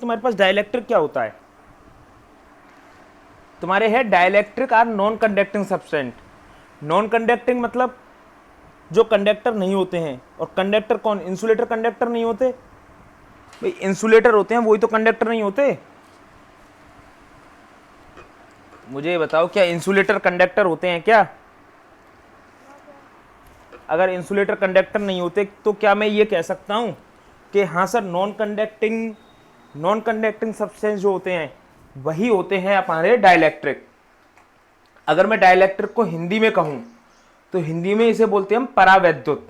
तुम्हारे पास डाइलेक्ट्रिक क्या होता है, तुम्हारे है dielectric are non conducting substance. Non conducting मतलब जो कंडक्टर नहीं होते हैं, और कंडक्टर कौन, इंसुलेटर कंडक्टर नहीं होते भाई, इंसुलेटर होते हैं वही तो कंडक्टर नहीं होते। मुझे ये बताओ क्या इंसुलेटर कंडक्टर होते हैं क्या? अगर इंसुलेटर कंडक्टर नहीं होते तो क्या मैं ये कह सकता हूं कि हाँ सर नॉन कंडक्टिंग सब्सटेंस जो होते हैं वही होते हैं हमारे डाइलेक्ट्रिक। अगर मैं डाइलेक्ट्रिक को हिंदी में कहूं तो हिंदी में इसे बोलते हैं हम परावैद्युत।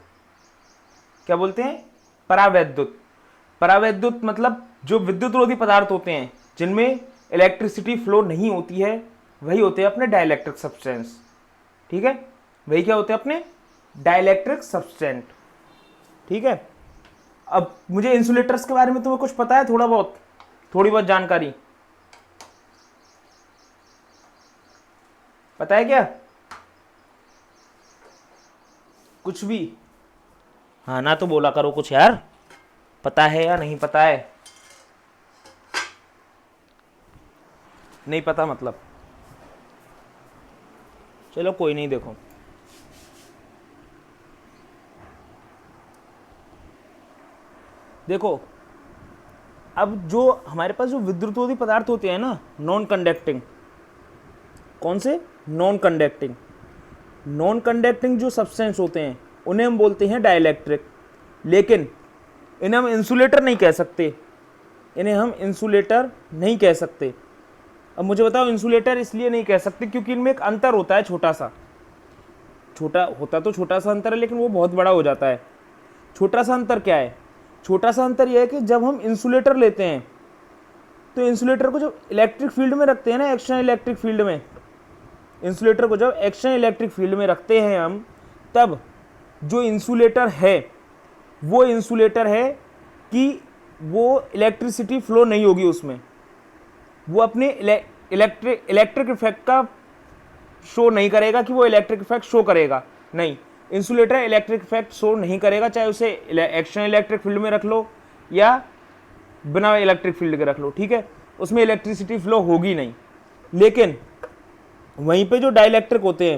क्या बोलते हैं? परावैद्युत। परावैद्युत मतलब जो विद्युत रोधी पदार्थ होते हैं जिनमें इलेक्ट्रिसिटी फ्लो नहीं होती है वही होते हैं अपने डाइलेक्ट्रिक सब्सटेंस। ठीक है, वही क्या होते हैं अपने डाइलेक्ट्रिक सब्सटेंट। ठीक है, अब मुझे इंसुलेटर्स के बारे में तुम्हें कुछ पता है? थोड़ी बहुत जानकारी पता है क्या? कुछ भी? हाँ ना तो बोला करो कुछ यार, पता है या नहीं पता है? नहीं पता मतलब चलो कोई नहीं। देखो अब जो हमारे पास जो विद्युतरोधी पदार्थ होते हैं ना, नॉन कंडक्टिंग, कौन से? नॉन कंडक्टिंग जो सब्सटेंस होते हैं उन्हें हम बोलते हैं डाइलेक्ट्रिक। लेकिन इन्हें हम इंसुलेटर नहीं कह सकते, इन्हें हम इंसुलेटर नहीं कह सकते। अब मुझे बताओ इंसुलेटर इसलिए नहीं कह सकते क्योंकि इनमें एक अंतर होता है, छोटा सा, छोटा होता तो छोटा सा अंतर है लेकिन वो बहुत बड़ा हो जाता है। छोटा सा अंतर क्या है? छोटा सा अंतर यह है कि जब हम इंसुलेटर लेते हैं तो इंसुलेटर को जब इलेक्ट्रिक फील्ड में रखते हैं ना, एक्स्ट्रा इलेक्ट्रिक फील्ड में, इंसुलेटर को जब एक्स्ट्रा इलेक्ट्रिक फील्ड में रखते हैं हम, तब जो इंसुलेटर है वो इंसुलेटर है कि वो इलेक्ट्रिसिटी फ्लो नहीं होगी उसमें, वो अपने इलेक्ट्रिक इफेक्ट का शो नहीं करेगा कि वो इलेक्ट्रिक इफेक्ट शो करेगा। नहीं, इंसुलेटर इलेक्ट्रिक इफेक्ट शो नहीं करेगा, चाहे उसे एक्स्ट्रा इलेक्ट्रिक फील्ड में रख लो या बिना इलेक्ट्रिक फील्ड के रख लो। ठीक है, उसमें इलेक्ट्रिसिटी फ्लो होगी नहीं। लेकिन वहीं पे जो डाइलेक्ट्रिक होते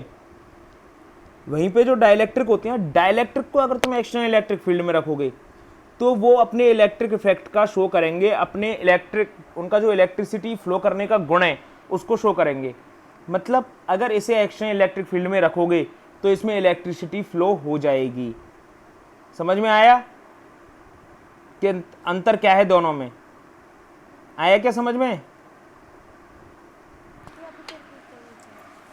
हैं, डाइलेक्ट्रिक को अगर तुम एक्स्ट्रा इलेक्ट्रिक फील्ड में रखोगे तो वो अपने इलेक्ट्रिक इफेक्ट का शो करेंगे, अपने उनका जो इलेक्ट्रिसिटी फ्लो करने का गुण है उसको शो करेंगे। मतलब अगर इसे एक्स्ट्रा इलेक्ट्रिक फील्ड में रखोगे तो इसमें इलेक्ट्रिसिटी फ्लो हो जाएगी। समझ में आया कि अंतर क्या है दोनों में? आया क्या समझ में?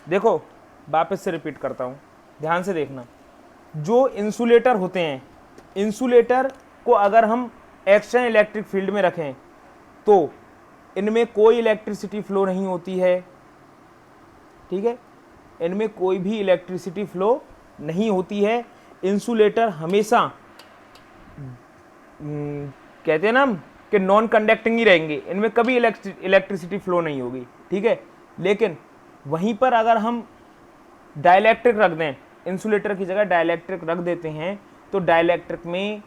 देखो वापस से रिपीट करता हूं, ध्यान से देखना। जो इंसुलेटर होते हैं, इंसुलेटर को अगर हम एक्स्ट्रा इलेक्ट्रिक फील्ड में रखें तो इनमें कोई इलेक्ट्रिसिटी फ्लो नहीं होती है। ठीक है, इनमें कोई भी इलेक्ट्रिसिटी फ्लो नहीं होती है। इंसुलेटर हमेशा कहते हैं ना कि नॉन कंडक्टिंग ही रहेंगे, इनमें कभी इलेक्ट्रिसिटी फ्लो नहीं होगी। ठीक है, लेकिन वहीं पर अगर हम डाइलेक्ट्रिक रख दें, इंसुलेटर की जगह डाइलेक्ट्रिक रख देते हैं तो डाइलेक्ट्रिक में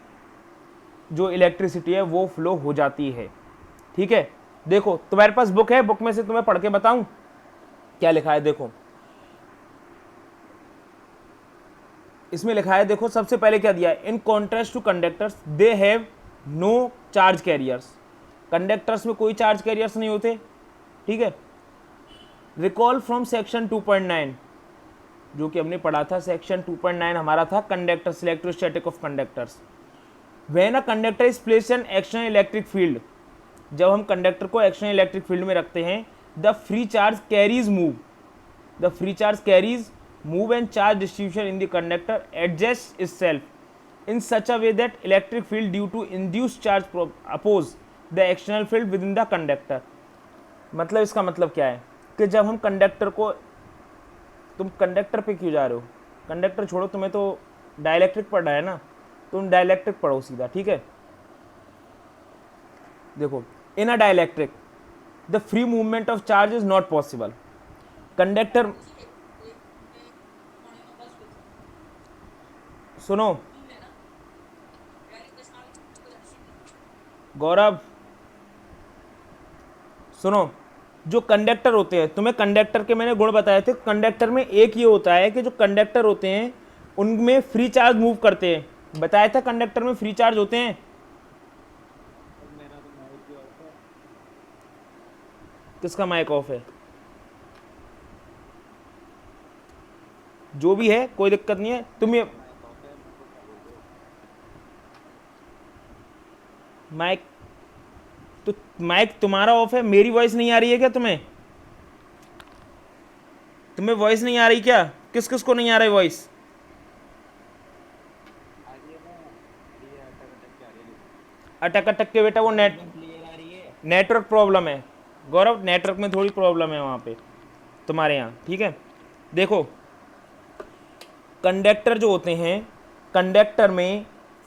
जो इलेक्ट्रिसिटी है वो फ्लो हो जाती है। ठीक है, देखो तुम्हारे पास बुक है, बुक में से तुम्हें पढ़ के बताऊं क्या लिखा है? देखो इसमें लिखा है, देखो सबसे पहले क्या दिया है, in contrast to conductors they have no charge carriers. Conductors में कोई चार्ज कैरियर्स नहीं होते। ठीक है, रिकॉल फ्रॉम सेक्शन 2.9 जो कि हमने पढ़ा था, सेक्शन 2.9 हमारा था conductors, electrostatic of conductors. When a conductor is placed in external electric field, जब हम कंडक्टर को एक्सटर्नल इलेक्ट्रिक फील्ड में रखते हैं, the free charge carries move and charge distribution in the conductor adjust itself in such a way that electric field due to induced charge oppose the external field within the conductor। मतलब इसका मतलब क्या है कि जब हम conductor को, तुम कंडक्टर पे क्यों जा रहे हो? कंडक्टर छोड़ो, तुम्हें तो डाइलेक्ट्रिक पढ़ना है ना, तुम डाइलेक्ट्रिक पढ़ो सीधा। ठीक है, देखो in a dielectric the free movement of charge is not possible. Conductor, सुनो गौरव, सुनो, जो कंडक्टर होते हैं, तुम्हें कंडक्टर के मैंने गुण बताए थे। कंडक्टर में एक ये होता है कि जो कंडक्टर होते हैं उनमें फ्री चार्ज मूव करते हैं। बताया था कंडक्टर में फ्री चार्ज होते हैं। किसका माइक ऑफ है? जो भी है कोई दिक्कत नहीं है। तुम ये माइक, तो माइक तुम्हारा ऑफ है, मेरी वॉइस नहीं आ रही है क्या तुम्हें? तुम्हें वॉइस नहीं आ रही क्या? किस किस को नहीं आ रही वॉइस? अटक अटक के बेटा वो नेटवर्क प्रॉब्लम है गौरव, नेटवर्क में थोड़ी प्रॉब्लम है वहाँ पे तुम्हारे यहाँ, ठीक है। देखो, कंडक्टर जो होते हैं, कंडक्टर में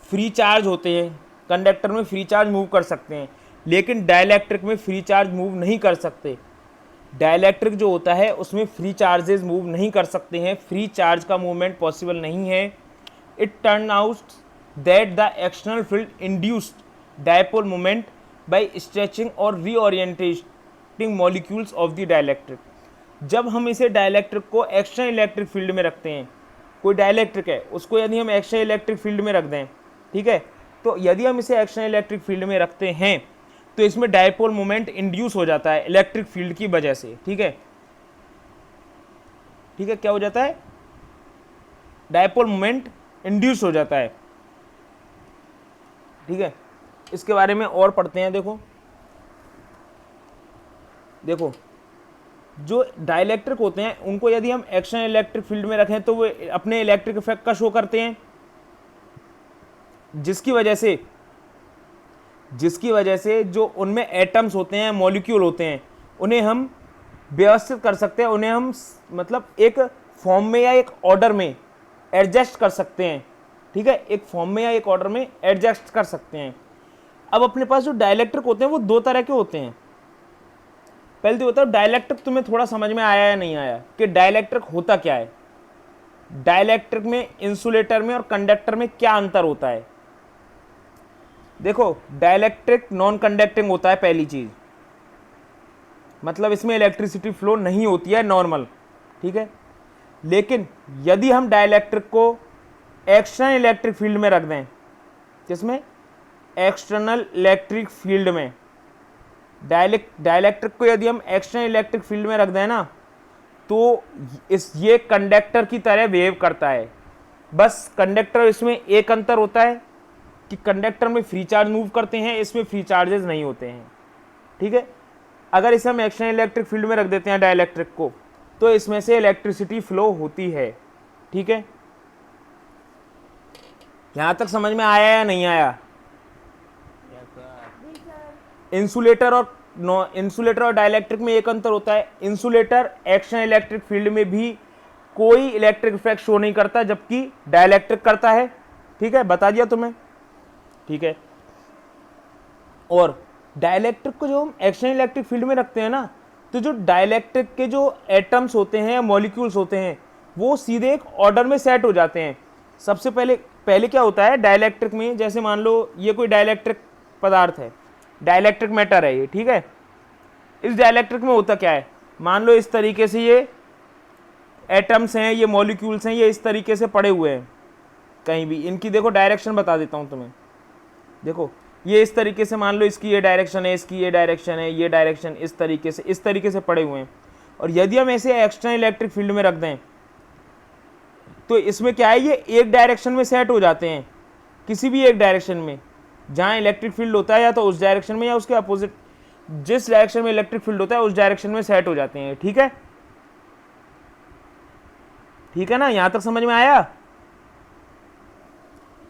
फ्री चार्ज होते हैं, कंडक्टर में फ्री चार्ज मूव कर सकते हैं, लेकिन डाइलेक्ट्रिक में फ्री चार्ज मूव नहीं कर सकते। डाइलेक्ट्रिक जो होता है उसमें फ्री चार्जेस मूव नहीं कर सकते हैं, फ्री चार्ज का मूवमेंट पॉसिबल नहीं है। It turn out that the external field induced dipole moment bye stretching और रीओरिएंटिंग मॉलिक्यूल्स ऑफ द डाइलेक्ट्रिक। जब हम इसे डाइलेक्ट्रिक को एक्सटर्नल इलेक्ट्रिक फील्ड में रखते हैं, कोई डाइलेक्ट्रिक है उसको यदि हम एक्सटर्नल इलेक्ट्रिक फील्ड में रख दें, ठीक है, तो यदि हम इसे एक्सटर्नल इलेक्ट्रिक फील्ड में रखते हैं तो इसमें डायपोल मोमेंट इंड्यूस हो जाता है इलेक्ट्रिक फील्ड की वजह से, ठीक है। ठीक है, क्या हो जाता है? डायपोल मोमेंट इंड्यूस हो जाता है, ठीक है। इसके बारे में और पढ़ते हैं। देखो देखो, जो डाइलेक्ट्रिक होते हैं उनको यदि हम एक्सटर्नल इलेक्ट्रिक फील्ड में रखें तो वो अपने इलेक्ट्रिक इफेक्ट का शो करते हैं, जिसकी वजह से जो उनमें एटम्स होते हैं, मॉलिक्यूल होते हैं, उन्हें हम व्यवस्थित कर सकते हैं, उन्हें हम मतलब एक फॉर्म में या एक ऑर्डर में एडजस्ट कर सकते हैं, ठीक है, एक फॉर्म में या एक ऑर्डर में एडजस्ट कर सकते हैं। अब अपने पास जो डाइलेक्ट्रिक होते हैं वो दो तरह के होते हैं। पहले तो बताओ डाइलेक्ट्रिक तुम्हें थोड़ा समझ में आया या नहीं आया कि डाइलेक्ट्रिक होता क्या है? डाइलेक्ट्रिक में, इंसुलेटर में और कंडक्टर में क्या अंतर होता है? देखो, डाइलेक्ट्रिक नॉन कंडक्टिंग होता है, पहली चीज, मतलब इसमें इलेक्ट्रिसिटी फ्लो नहीं होती है, नॉर्मल, ठीक है। लेकिन यदि हम डाइलेक्ट्रिक को एक्सटर्नल इलेक्ट्रिक फील्ड में रख दें, किसमें? एक्सटर्नल इलेक्ट्रिक फील्ड में। डाइलेक्ट्रिक को यदि हम एक्सटर्नल इलेक्ट्रिक फील्ड में रख दें ना, तो ये कंडक्टर की तरह बिहेव करता है। बस कंडक्टर, इसमें एक अंतर होता है कि कंडक्टर में फ्री चार्ज मूव करते हैं, इसमें फ्री चार्जेस नहीं होते हैं, ठीक है। अगर इसे हम एक्सटर्नल इलेक्ट्रिक फील्ड में रख देते हैं डाइलेक्ट्रिक को, तो इसमें से इलेक्ट्रिसिटी फ्लो होती है, ठीक है। यहां तक समझ में आया या नहीं आया? इंसुलेटर और डाइलेक्ट्रिक में एक अंतर होता है। इंसुलेटर एक्सटर्नल इलेक्ट्रिक फील्ड में भी कोई इलेक्ट्रिक इफेक्ट शो नहीं करता, जबकि डाइलेक्ट्रिक करता है, ठीक है, बता दिया तुम्हें, ठीक है। और डाइलेक्ट्रिक को जो हम एक्सटर्नल इलेक्ट्रिक फील्ड में रखते हैं ना, तो जो डाइलेक्ट्रिक के जो एटम्स होते हैं, मॉलिक्यूल्स होते हैं, वो सीधे एक ऑर्डर में सेट हो जाते हैं। सबसे पहले क्या होता है डाइलेक्ट्रिक में, जैसे मान लो ये कोई डाइलेक्ट्रिक पदार्थ है, डाइलेक्ट्रिक मैटर है ये, ठीक है। इस डाइलेक्ट्रिक में होता क्या है, मान लो इस तरीके से ये एटम्स हैं, ये मॉलिक्यूल्स हैं, ये इस तरीके से पड़े हुए हैं कहीं भी। इनकी देखो डायरेक्शन बता देता हूँ तुम्हें। देखो, ये इस तरीके से, मान लो इसकी ये डायरेक्शन है, इसकी ये डायरेक्शन है, ये डायरेक्शन, इस तरीके से पड़े हुए हैं। और यदि हम ऐसे एक्सटर्नल इलेक्ट्रिक फील्ड में रख दें, तो इसमें क्या है, ये एक डायरेक्शन में सेट हो जाते हैं, किसी भी एक डायरेक्शन में जहाँ इलेक्ट्रिक फील्ड होता है, या तो उस डायरेक्शन में या उसके अपोजिट, जिस डायरेक्शन में इलेक्ट्रिक फील्ड होता है उस डायरेक्शन में सेट हो जाते हैं, ठीक है। ठीक है ना, यहां तक समझ में आया?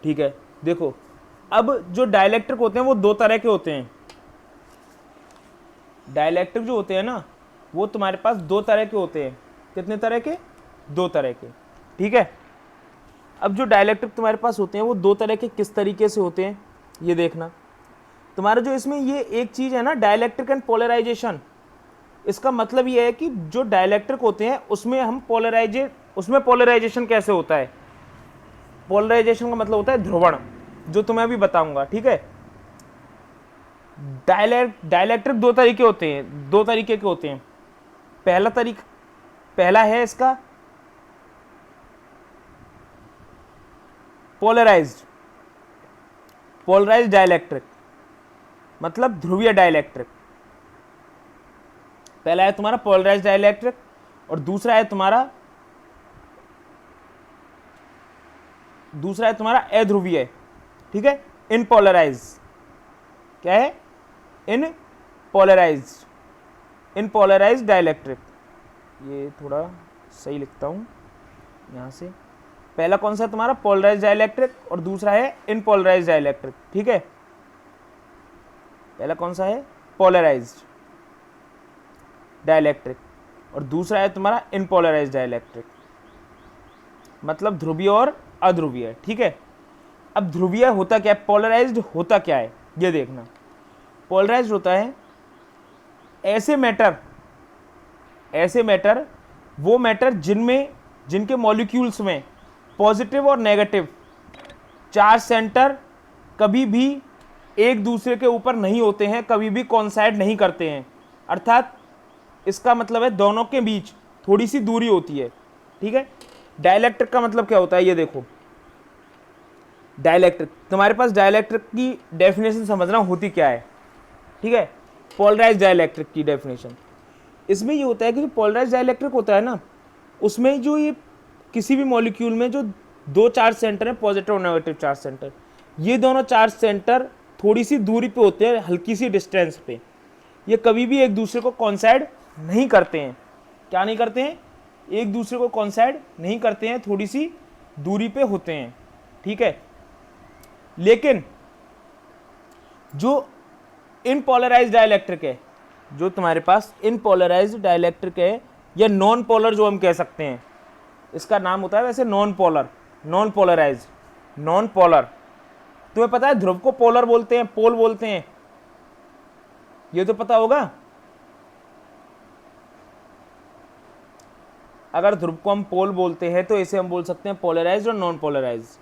ठीक है। देखो, अब जो डाइलेक्ट्रिक होते हैं वो दो तरह के होते हैं। डाइलेक्ट्रिक जो होते हैं ना, वो तुम्हारे पास दो तरह के होते हैं। कितने तरह के? दो तरह के, ठीक है। अब जो डाइलेक्ट्रिक तुम्हारे पास होते हैं वो दो तरह के किस तरीके से होते हैं, ये देखना। तुम्हारा जो इसमें ये एक चीज है ना, डाइलेक्ट्रिक एंड पोलराइजेशन, इसका मतलब ये है कि जो डाइलेक्ट्रिक होते हैं उसमें हम उसमें पोलराइजेशन कैसे होता है। पोलराइजेशन का मतलब होता है ध्रुवण, जो तुम्हें अभी बताऊंगा, ठीक है। डाइलेक्ट्रिक दो तरीके होते हैं, दो तरीके के होते हैं। पहला है इसका पोलराइज्ड डाइलेक्ट्रिक, मतलब ध्रुवीय डाइलेक्ट्रिक। पहला है तुम्हारा पोलराइज्ड डाइलेक्ट्रिक और दूसरा है तुम्हारा अध्रुवीय, ठीक है, इनपोलराइज। क्या है? इनपोलराइज्ड डाइलेक्ट्रिक। ये थोड़ा सही लिखता हूं यहां से। पहला कौन सा है तुम्हारा? पोलराइज्ड डाइलेक्ट्रिक और दूसरा है इनपोलराइज्ड डाइलेक्ट्रिक, ठीक है। पहला कौन सा है? पोलराइज्ड डाइलेक्ट्रिक और दूसरा है तुम्हारा इनपोलराइज्ड डाइलेक्ट्रिक, मतलब ध्रुवीय और अध्रुवीय, ठीक है। अब ध्रुवीय होता क्या है, पोलराइज्ड होता क्या है, ये देखना। पोलराइज्ड होता है ऐसे मैटर, वो मैटर जिनके मॉलिक्यूल्स में पॉजिटिव और नेगेटिव चार्ज सेंटर कभी भी एक दूसरे के ऊपर नहीं होते हैं, कभी भी कॉन्साइड नहीं करते हैं। अर्थात इसका मतलब है दोनों के बीच थोड़ी सी दूरी होती है, ठीक है। डाइलेक्ट्रिक का मतलब क्या होता है, ये देखो। डाइलेक्ट्रिक, तुम्हारे पास डाइलेक्ट्रिक की डेफिनेशन समझना होती क्या है, ठीक है। पोलराइज्ड डाइलेक्ट्रिक की डेफिनेशन इसमें ये होता है कि जो पोलराइज्ड डाइलेक्ट्रिक होता है ना, उसमें जो ये किसी भी मॉलिक्यूल में जो दो चार्ज सेंटर है, पॉजिटिव और नेगेटिव चार्ज सेंटर, ये दोनों चार्ज सेंटर थोड़ी सी दूरी पे होते हैं, हल्की सी डिस्टेंस पे। ये कभी भी एक दूसरे को कॉन्साइड नहीं करते हैं। क्या नहीं करते हैं? एक दूसरे को कॉन्साइड नहीं करते हैं, थोड़ी सी दूरी पे होते हैं, ठीक है। लेकिन जो इनपोलराइज्ड डाइलेक्ट्रिक है, जो तुम्हारे पास इनपोलराइज्ड डाइलेक्ट्रिक है, या नॉन पोलर जो हम कह सकते हैं, इसका नाम होता है वैसे नॉन पोलराइज्ड। नॉन पोलर, तुम्हें पता है ध्रुव को पोलर बोलते हैं, पोल बोलते हैं, ये तो पता होगा। अगर ध्रुव को हम पोल बोलते हैं तो इसे हम बोल सकते हैं पोलराइज्ड और नॉन पोलराइज्ड,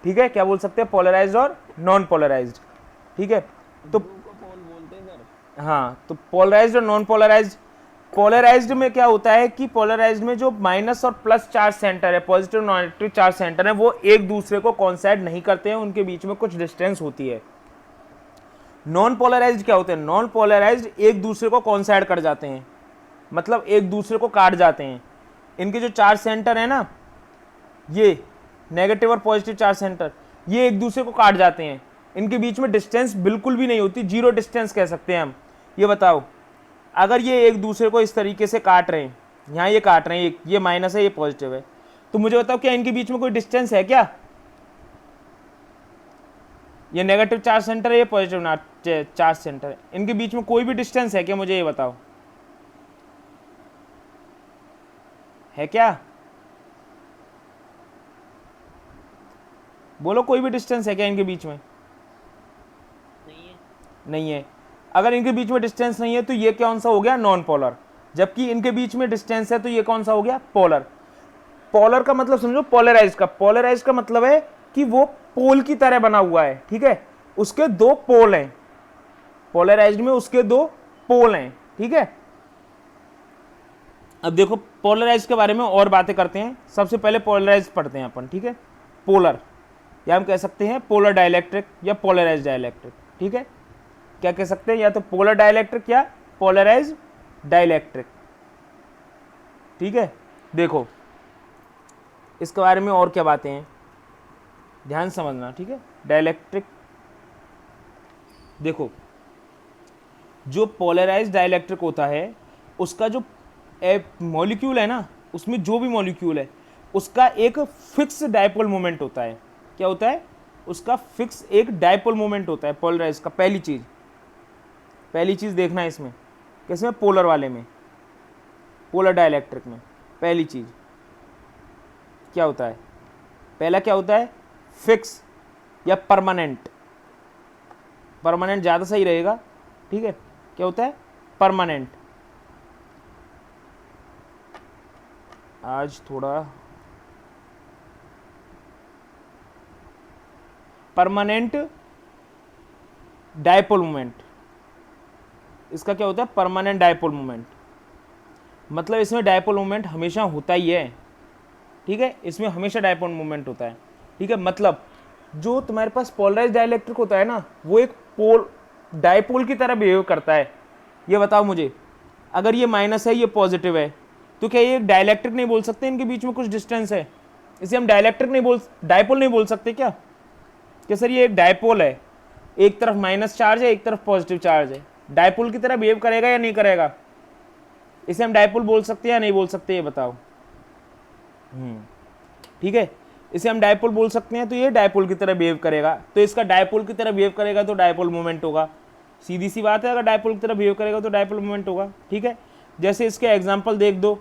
ठीक है। क्या बोल सकते हैं? पोलराइज्ड और नॉन पोलराइज्ड, ठीक है। तो हाँ, तो पोलराइज्ड और नॉन पोलराइज्ड। पोलराइज्ड में क्या होता है कि पोलराइज्ड में जो माइनस और प्लस चार्ज सेंटर है, पॉजिटिव और नेगेटिव चार्ज सेंटर है, वो एक दूसरे को कॉन्साइड नहीं करते हैं, उनके बीच में कुछ डिस्टेंस होती है। नॉन पोलराइज्ड क्या होते हैं? नॉन पोलराइज्ड एक दूसरे को कॉन्साइड कर जाते हैं, मतलब एक दूसरे को काट जाते हैं। इनके जो चार्ज सेंटर है ना, ये नेगेटिव और पॉजिटिव चार्ज सेंटर, ये एक दूसरे को काट जाते हैं। इनके बीच में डिस्टेंस बिल्कुल भी नहीं होती, जीरो डिस्टेंस कह सकते हैं हम। ये बताओ, अगर ये एक दूसरे को इस तरीके से काट रहे हैं, यहाँ ये काट रहे हैं, ये माइनस है, ये पॉजिटिव है, तो मुझे बताओ क्या इनके बीच में कोई डिस्टेंस है क्या? ये नेगेटिव चार्ज सेंटर है, ये पॉजिटिव चार्ज सेंटर है, इनके बीच में कोई भी डिस्टेंस है क्या? मुझे ये बताओ, है क्या? बोलो, कोई भी डिस्टेंस है क्या इनके बीच में? नहीं है। अगर इनके बीच में डिस्टेंस नहीं है तो ये कौन सा हो गया? Non polar. जबकि इनके बीच में डिस्टेंस है तो ये कौन सा हो गया? पोलर। पोलर का मतलब समझो पोलराइज का। पोलराइज का मतलब है कि वो पोल की तरह बना हुआ है, ठीक है, उसके दो पोल हैं। पोलराइज्ड में उसके दो पोल हैं, ठीक है। अब देखो पोलराइज के बारे में और बातें करते हैं। सबसे पहले पोलराइज पढ़ते हैं अपन, ठीक है। पोलर, या हम कह सकते हैं पोलर डाइलेक्ट्रिक या पोलराइज डाइलेक्ट्रिक, ठीक है। क्या कह सकते हैं? या तो पोलर डाइलेक्ट्रिक या पोलराइज डाइलेक्ट्रिक, ठीक है। देखो इसके बारे में और क्या बातें हैं, ध्यान समझना, ठीक है। डाइलेक्ट्रिक, देखो जो पोलराइज डाइलेक्ट्रिक होता है, उसका जो मॉलिक्यूल है ना, उसमें जो भी मॉलिक्यूल है उसका एक फिक्स डाइपोल मोमेंट होता है। क्या होता है? उसका फिक्स एक डाइपोल मोमेंट होता है पोलराइज का। पहली चीज देखना है इसमें, किसमें? पोलर वाले में, पोलर डाइलेक्ट्रिक में। पहली चीज क्या होता है? पहला क्या होता है? फिक्स या परमानेंट। परमानेंट ज़्यादा सही रहेगा, ठीक है। क्या होता है? परमानेंट। आज थोड़ा परमानेंट डाइपोल मोमेंट, इसका क्या होता है, परमानेंट डायपोल मोमेंट। मतलब इसमें डायपोल मोमेंट हमेशा होता ही है, ठीक है, इसमें हमेशा डायपोल मोमेंट होता है, ठीक है। मतलब जो तुम्हारे पास पोलराइज डाइलेक्ट्रिक होता है ना, वो एक पोल डायपोल की तरह बिहेव करता है। ये बताओ मुझे, अगर ये माइनस है, ये पॉजिटिव है, तो क्या ये डाइलेक्ट्रिक नहीं बोल सकते, इनके बीच में कुछ डिस्टेंस है, इसे हम डाइलेक्ट्रिक नहीं बोल, डायपोल नहीं बोल सकते क्या? कि सर ये एक डायपोल है, एक तरफ माइनस चार्ज है, एक तरफ पॉजिटिव चार्ज है, डायपोल की तरह बिहेव करेगा या नहीं करेगा? इसे हम डायपोल बोल सकते हैं या नहीं बोल सकते, ये बताओ। ठीक है, इसे हम डायपोल बोल सकते हैं, तो ये डायपोल की तरह बिहेव करेगा, तो इसका डायपोल की तरह बिहेव करेगा तो डायपोल मोमेंट होगा। सीधी सी बात है, अगर डायपोल की तरह बिहेव करेगा तो डायपोल मोमेंट होगा, ठीक है। जैसे इसके एग्जाम्पल देख दो,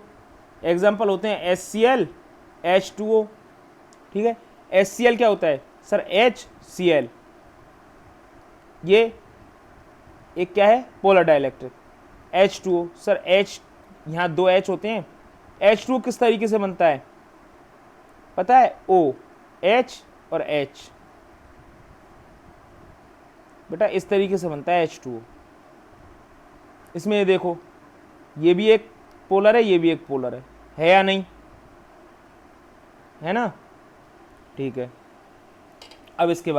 एग्जाम्पल होते हैं HCl H2O, ठीक है। HCl क्या होता है सर, HCl, ये एक क्या है, polar dielectric. H2O sir, H यहाँ 2 H होते हैं। H2O किस तरीके से बनता है पता है, O H और H, बेटा इस तरीके से बनता है H2O। इसमें ये देखो, ये भी एक पोलर है, ये भी एक पोलर है या नहीं, है ना, ठीक है। अब इसके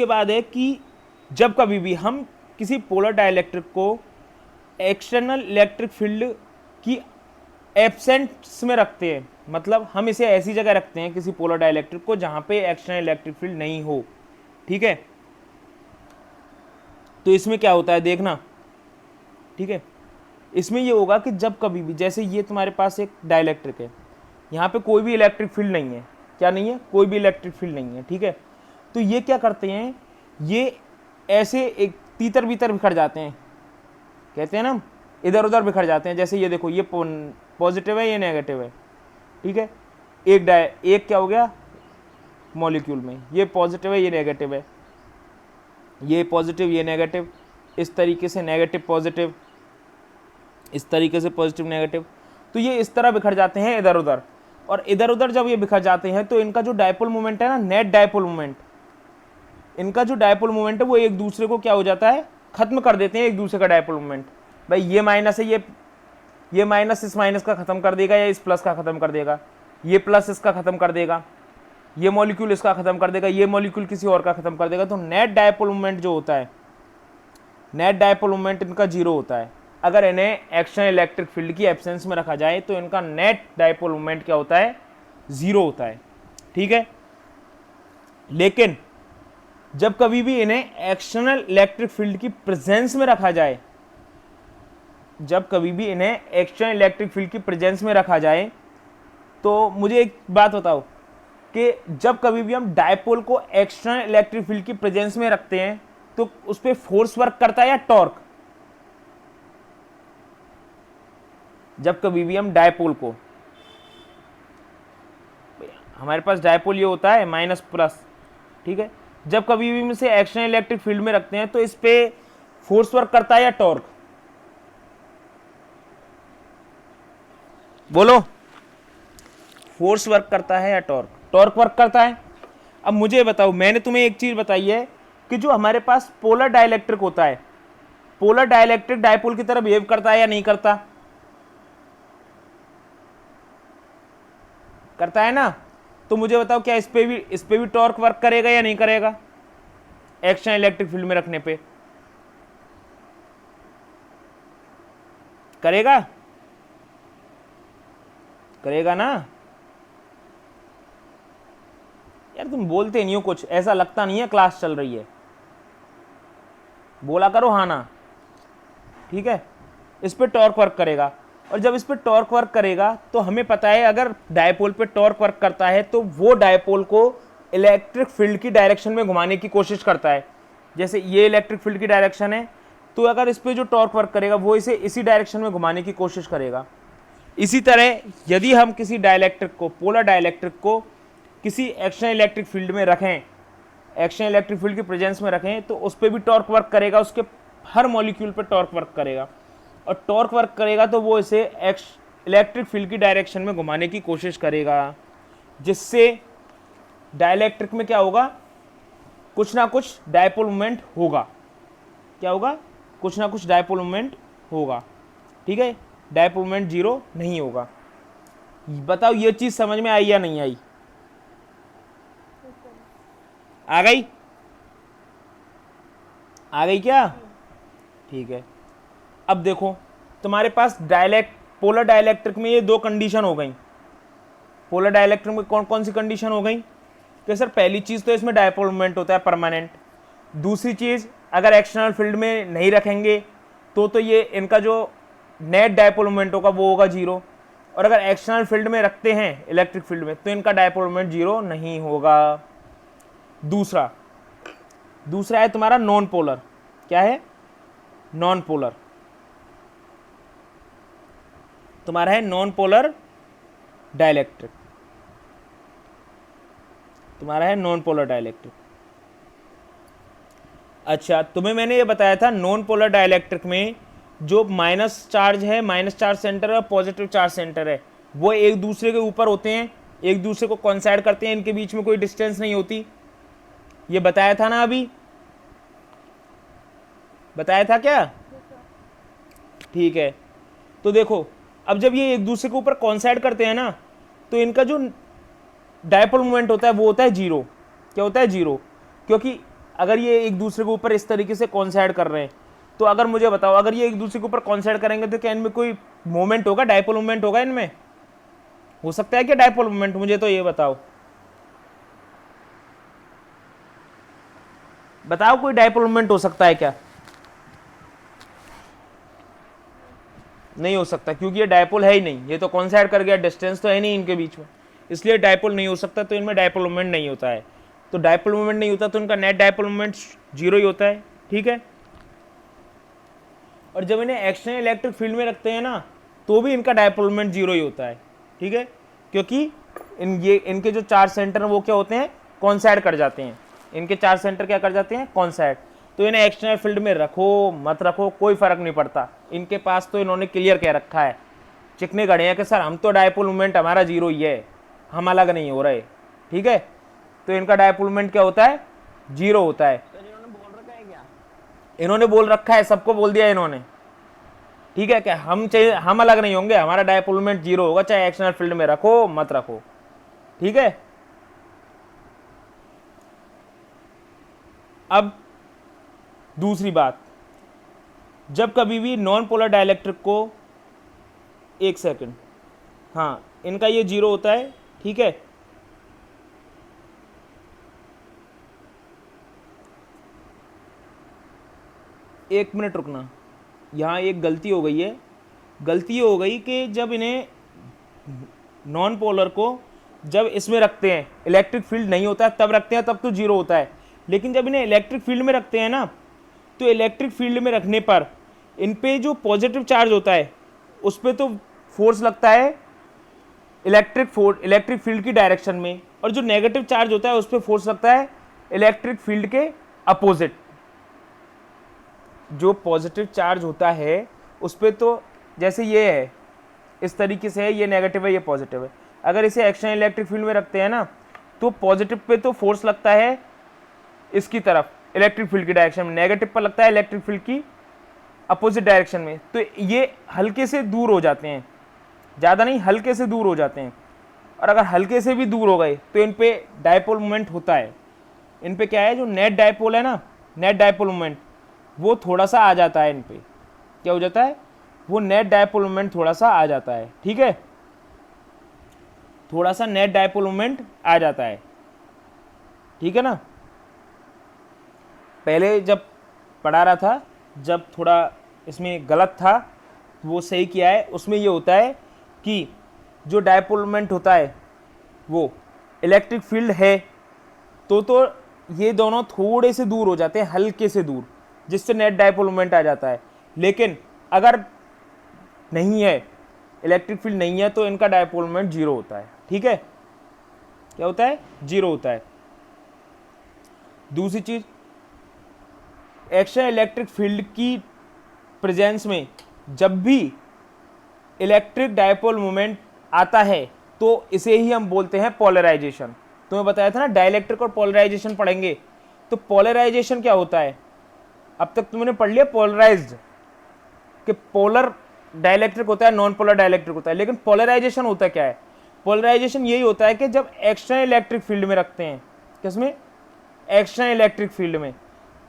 बाद है कि जब कभी भी हम किसी पोलर डाइलेक्ट्रिक को एक्सटर्नल इलेक्ट्रिक फील्ड की एब्सेंस में रखते हैं, मतलब हम इसे ऐसी जगह रखते हैं किसी पोलर डाइलेक्ट्रिक को जहां पे एक्सटर्नल इलेक्ट्रिक फील्ड नहीं हो, ठीक है। तो इसमें क्या होता है देखना, ठीक है। इसमें ये होगा कि जब कभी भी, जैसे ये तुम्हारे पास एक डाइलेक्ट्रिक है, यहाँ पे कोई भी इलेक्ट्रिक फील्ड नहीं है, क्या नहीं है, कोई भी इलेक्ट्रिक फील्ड नहीं है, ठीक है। तो ये क्या करते हैं, ये ऐसे एक तीतर बीतर बिखर जाते हैं, कहते हैं ना, इधर उधर बिखर जाते हैं। जैसे ये देखो, ये पॉजिटिव है, ये नेगेटिव है, ठीक है। एक क्या हो गया मॉलिक्यूल में, ये पॉजिटिव है, ये नेगेटिव है, ये पॉजिटिव, ये नेगेटिव, इस तरीके से नेगेटिव पॉजिटिव, इस तरीके से पॉजिटिव नेगेटिव। तो ये इस तरह बिखर जाते हैं इधर उधर, और इधर उधर जब ये बिखर जाते हैं तो इनका जो डायपोल मोमेंट है ना, नेट डायपोल मोमेंट, इनका जो डायपोल मोमेंट है वो एक दूसरे को क्या हो जाता है, खत्म कर देते हैं एक दूसरे का डायपोल मोमेंट। भाई ये माइनस है, ये माइनस इस माइनस का खत्म कर देगा, या इस प्लस का खत्म कर देगा, ये प्लस इसका खत्म कर देगा, ये मॉलिक्यूल इसका खत्म कर देगा, ये मॉलिक्यूल किसी और का खत्म कर देगा। तो नेट डायपोल मोमेंट जो होता है, नेट डायपोल मोमेंट इनका 0 होता है। अगर इन्हें एक्सटर्नल इलेक्ट्रिक फील्ड की एब्सेंस में रखा जाए तो इनका नेट डायपोल मोमेंट क्या होता है, 0 होता है, ठीक है। लेकिन जब कभी भी इन्हें एक्सटर्नल इलेक्ट्रिक फील्ड की प्रेजेंस में रखा जाए, जब कभी भी इन्हें एक्सटर्नल इलेक्ट्रिक फील्ड की प्रेजेंस में रखा जाए, तो मुझे एक बात बताओ कि जब कभी भी हम डायपोल को एक्सटर्नल इलेक्ट्रिक फील्ड की प्रेजेंस में रखते हैं तो उस पर फोर्स वर्क करता है या टॉर्क? जब कभी भी हम डायपोल को, हमारे पास डायपोल ये होता है माइनस प्लस, ठीक है, जब कभी भी हम इसे एक्सटर्नल इलेक्ट्रिक फील्ड में रखते हैं तो इस पे फोर्स वर्क करता है या टॉर्क? बोलो, फोर्स वर्क करता है या टॉर्क? टॉर्क वर्क करता है। अब मुझे बताओ, मैंने तुम्हें एक चीज बताई है कि जो हमारे पास पोलर डाइलेक्ट्रिक होता है, पोलर डाइलेक्ट्रिक डायपोल की तरह बिहेव करता है या नहीं करता? करता है ना। तो मुझे बताओ, क्या इस पे भी टॉर्क वर्क करेगा या नहीं करेगा एक्सटर्नल इलेक्ट्रिक फील्ड में रखने पे? करेगा, करेगा ना यार। तुम बोलते नहीं हो कुछ, ऐसा लगता नहीं है क्लास चल रही है, बोला करो हाँ ना, ठीक है। इस पे टॉर्क वर्क करेगा, और जब इस पे टॉर्क वर्क करेगा तो हमें पता है अगर डायपोल पे टॉर्क वर्क करता है तो वो डायपोल को इलेक्ट्रिक फील्ड की डायरेक्शन में घुमाने की कोशिश करता है। जैसे ये इलेक्ट्रिक फील्ड की डायरेक्शन है, तो अगर इस पे जो टॉर्क वर्क करेगा वो इसे इसी डायरेक्शन में घुमाने की कोशिश करेगा। इसी तरह यदि हम किसी डाइलेक्ट्रिक को, पोलर डाइलेक्ट्रिक को किसी एक्सटर्नल इलेक्ट्रिक फील्ड में रखें, एक्सटर्नल इलेक्ट्रिक फील्ड की प्रेजेंस में रखें, तो उस पर भी टॉर्क वर्क करेगा, उसके हर मॉलिक्यूल पे टॉर्क वर्क करेगा, और टॉर्क वर्क करेगा तो वो इसे इलेक्ट्रिक फील्ड की डायरेक्शन में घुमाने की कोशिश करेगा, जिससे डाइलेक्ट्रिक में क्या होगा, कुछ ना कुछ डायपोल मोमेंट होगा। क्या होगा, कुछ ना कुछ डायपोल मोमेंट होगा, ठीक है, डायपोल मोमेंट जीरो नहीं होगा। बताओ ये चीज समझ में आई या नहीं आई? आ गई? आ गई क्या? ठीक है। अब देखो तुम्हारे पास पोलर डाइलेक्ट्रिक में ये दो कंडीशन हो गई। पोलर डाइलेक्ट्रिक में कौन कौन सी कंडीशन हो गई कि सर पहली चीज तो इसमें डायपोल मोमेंट होता है परमानेंट, दूसरी चीज अगर एक्सटर्नल फील्ड में नहीं रखेंगे तो ये इनका जो नेट डायपोल मोमेंट होगा वो होगा जीरो, और अगर एक्सटर्नल फील्ड में रखते हैं इलेक्ट्रिक फील्ड में तो इनका डायपोल मोमेंट जीरो नहीं होगा। दूसरा है तुम्हारा नॉन पोलर। क्या है? Non polar. तुम्हारा है नॉन पोलर डाइलेक्ट्रिक, तुम्हारा है नॉन पोलर डाइलेक्ट्रिक। अच्छा, तुम्हें मैंने ये बताया था नॉन पोलर डाइलेक्ट्रिक में जो माइनस चार्ज है, माइनस चार्ज सेंटर है और पॉजिटिव चार्ज सेंटर है, वो एक दूसरे के ऊपर होते हैं, एक दूसरे को कोइंसाइड करते हैं, इनके बीच में कोई डिस्टेंस नहीं होती। ये बताया था ना, अभी बताया था क्या? ठीक है। तो देखो अब जब ये एक दूसरे के ऊपर कोइंसाइड करते हैं ना तो इनका जो डायपोल मोमेंट होता है वो होता है जीरो। क्या होता है? जीरो। क्योंकि अगर ये एक दूसरे के ऊपर इस तरीके से कोइंसाइड कर रहे हैं तो अगर मुझे बताओ, अगर ये एक दूसरे के ऊपर कोइंसाइड करेंगे तो क्या इनमें कोई मोमेंट होगा, डायपोल मोमेंट होगा इनमें? हो सकता है क्या डायपोल मोमेंट? मुझे तो ये बताओ, बताओ कोई डायपोल मोमेंट हो सकता है क्या? नहीं हो सकता, क्योंकि ये डायपोल है ही नहीं, ये तो कोइंसाइड कर गया, डिस्टेंस तो है नहीं इनके बीच में, इसलिए डायपोल नहीं हो सकता, तो इनमें डायपोल मोमेंट नहीं होता है। तो डायपोल मोमेंट नहीं होता तो इनका नेट डायपोल मोमेंट जीरो ही होता है, ठीक है। और जब इन्हें एक्सटर्नल इलेक्ट्रिक फील्ड में रखते हैं ना तो भी इनका डायपोल मोमेंट जीरो ही होता है, ठीक है, क्योंकि इनके जो चार्ज सेंटर हैं वो क्या होते हैं, कोइंसाइड कर जाते हैं। इनके चार्ज सेंटर क्या कर जाते हैं, कोइंसाइड। तो इन्हें एक्सटर्नल फील्ड में रखो मत रखो कोई फर्क नहीं पड़ता, इनके पास तो इन्होंने क्लियर कह रखा है, चिकने गड़े हैं कि सर हम तो डायपोल मोमेंट हमारा जीरो ही है, हम अलग नहीं हो रहे, ठीक है। तो इनका डायपोल मोमेंट क्या होता है, जीरो होता है। इन्होंने बोल रखा है क्या? इन्होंने बोल रखा है, सबको बोल दिया इन्होंने, ठीक है। क्या हम अलग नहीं होंगे, हमारा डायपोल मोमेंट जीरो होगा, चाहे एक्सटर्नल फील्ड में रखो मत रखो, ठीक है। अब दूसरी बात, जब कभी भी नॉन पोलर डाइलेक्ट्रिक को, एक सेकंड, हाँ इनका ये जीरो होता है, ठीक है। एक मिनट रुकना, यहाँ एक गलती हो गई है। गलती हो गई कि जब इन्हें नॉन पोलर को जब इसमें रखते हैं, इलेक्ट्रिक फील्ड नहीं होता है तब रखते हैं, तब तो जीरो होता है। लेकिन जब इन्हें इलेक्ट्रिक फील्ड में रखते हैं ना तो इलेक्ट्रिक फील्ड में रखने पर इन पे जो पॉजिटिव चार्ज होता है उस पर तो फोर्स लगता है इलेक्ट्रिक फील्ड की डायरेक्शन में, और जो नेगेटिव चार्ज होता है उस पर फोर्स लगता है इलेक्ट्रिक फील्ड के अपोजिट। जो पॉजिटिव चार्ज होता है उस पर तो, जैसे ये है इस तरीके से है, ये नेगेटिव है ये पॉजिटिव है, अगर इसे एक्सटर्नल इलेक्ट्रिक फील्ड में रखते हैं ना तो पॉजिटिव पे तो फोर्स लगता है इसकी तरफ इलेक्ट्रिक फील्ड की डायरेक्शन में, नेगेटिव पर लगता है इलेक्ट्रिक फील्ड की अपोजिट डायरेक्शन में। तो ये हल्के से दूर हो जाते हैं, ज़्यादा नहीं हल्के से दूर हो जाते हैं, और अगर हल्के से भी दूर हो गए तो इन पे डायपोल मोमेंट होता है। इन पे क्या है, जो नेट डायपोल है ना, नेट डायपोल मोमेंट वो थोड़ा सा आ जाता है, इन पे क्या हो जाता है, वो नेट डायपोल मोमेंट थोड़ा सा आ जाता है, ठीक है, थोड़ा सा नेट डायपोल मोमेंट आ जाता है, ठीक है ना। पहले जब पढ़ा रहा था, जब थोड़ा इसमें गलत था वो सही किया है। उसमें ये होता है कि जो डायपोल मोमेंट होता है वो इलेक्ट्रिक फील्ड है तो ये दोनों थोड़े से दूर हो जाते हैं, हल्के से दूर, जिससे नेट डायपोल मोमेंट आ जाता है। लेकिन अगर नहीं है, इलेक्ट्रिक फील्ड नहीं है, तो इनका डायपोल मोमेंट जीरो होता है, ठीक है। क्या होता है, जीरो होता है। दूसरी चीज, एक्स्ट्रा इलेक्ट्रिक फील्ड की प्रेजेंस में जब भी इलेक्ट्रिक डायपोल मोमेंट आता है तो इसे ही हम बोलते हैं पोलराइजेशन। तुम्हें बताया था ना, डाइलेक्ट्रिक और पोलराइजेशन पढ़ेंगे। तो पोलराइजेशन क्या होता है, अब तक तुमने पढ़ लिया पोलराइज्ड, कि पोलर डाइलेक्ट्रिक होता है, नॉन पोलर डाइलेक्ट्रिक होता है, लेकिन पोलराइजेशन होता क्या है? पोलराइजेशन यही होता है कि जब एक्सटर्नल इलेक्ट्रिक फील्ड में रखते हैं, किसमें? एक्सटर्नल इलेक्ट्रिक फील्ड में।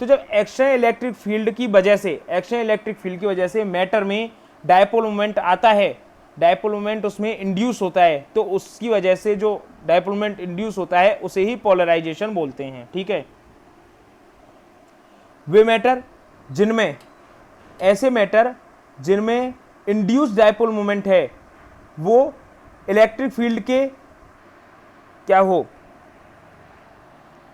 तो जब एक्सटर्नल इलेक्ट्रिक फील्ड की वजह से, एक्सटर्नल इलेक्ट्रिक फील्ड की वजह से मैटर में डायपोल मोमेंट आता है, डायपोल मोमेंट उसमें इंड्यूस होता है, तो उसकी वजह से जो डायपोल मोमेंट इंड्यूस होता है उसे ही पोलराइजेशन बोलते हैं। ठीक है, वे मैटर जिनमें, ऐसे मैटर जिनमें इंड्यूस डायपोल मोमेंट है, वो इलेक्ट्रिक फील्ड के क्या हो,